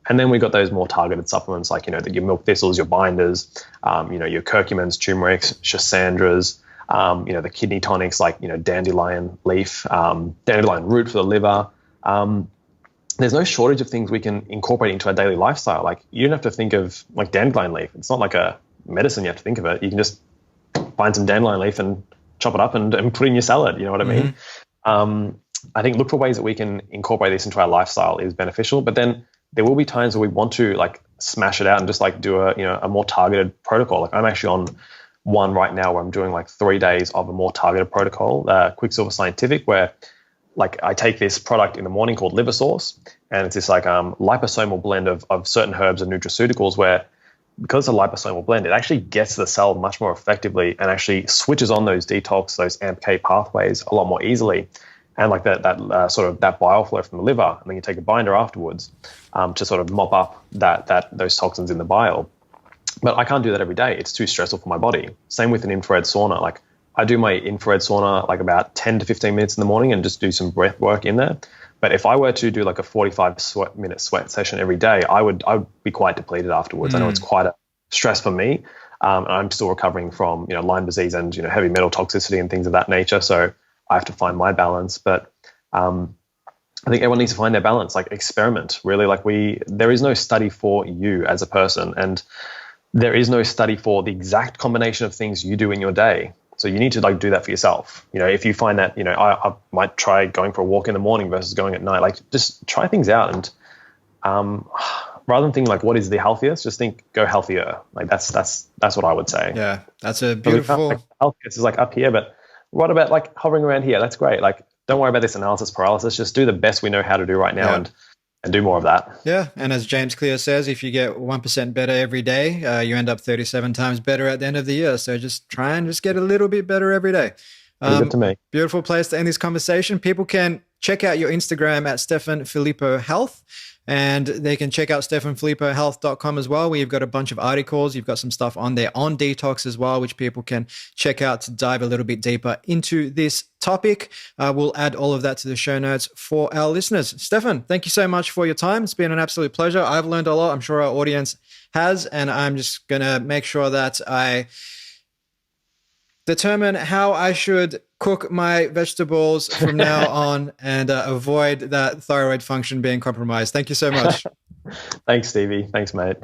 And then we've got those more targeted supplements your milk thistles, your binders, your curcumins, turmerics, schisandras, the kidney tonics dandelion leaf, dandelion root for the liver. There's no shortage of things we can incorporate into our daily lifestyle. You don't have to think of dandelion leaf. It's not like a medicine you have to think of it. You can just find some dandelion leaf and chop it up and put it in your salad. You know what I mean? I think look for ways that we can incorporate this into our lifestyle is beneficial. But then there will be times where we want to smash it out and just do a more targeted protocol. I'm actually on one right now where I'm doing 3 days of a more targeted protocol, Quicksilver Scientific, where I take this product in the morning called liver sauce, and it's this liposomal blend of certain herbs and nutraceuticals where, because it's a liposomal blend, it actually gets to the cell much more effectively and actually switches on those detox, those AMPK pathways a lot more easily. And that sort of that bile flow from the liver, and then you take a binder afterwards to sort of mop up those toxins in the bile. But I can't do that every day. It's too stressful for my body. Same with an infrared sauna. I do my infrared sauna about 10 to 15 minutes in the morning and just do some breath work in there. But if I were to do like a 45-minute sweat session every day, I would be quite depleted afterwards. I know it's quite a stress for me. And I'm still recovering from, Lyme disease and, heavy metal toxicity and things of that nature. So I have to find my balance. But I think everyone needs to find their balance, like experiment, really. Like there is no study for you as a person, and there is no study for the exact combination of things you do in your day. So you need to like do that for yourself. If you find that, I might try going for a walk in the morning versus going at night, like just try things out. And rather than thinking like, what is the healthiest, just think, go healthier. Like that's what I would say. Yeah. That's a beautiful, like, healthiest is like up here, but what about like hovering around here? That's great. Like, don't worry about this analysis paralysis. Just do the best we know how to do right now and do more of that. Yeah. And as James Clear says, if you get 1% better every day, you end up 37 times better at the end of the year. So just try and just get a little bit better every day. Good to me. Beautiful place to end this conversation. People can check out your Instagram at Stefan Filippo Health. And they can check out stefanfilippohealth.com as well, where you've got a bunch of articles. You've got some stuff on there on detox as well, which people can check out to dive a little bit deeper into this topic. We'll add all of that to the show notes for our listeners. Stefan, thank you so much for your time. It's been an absolute pleasure. I've learned a lot. I'm sure our audience has, and I'm just going to make sure that I determine how I should cook my vegetables from now on and avoid that thyroid function being compromised. Thank you so much. Thanks, Stevie. Thanks, mate.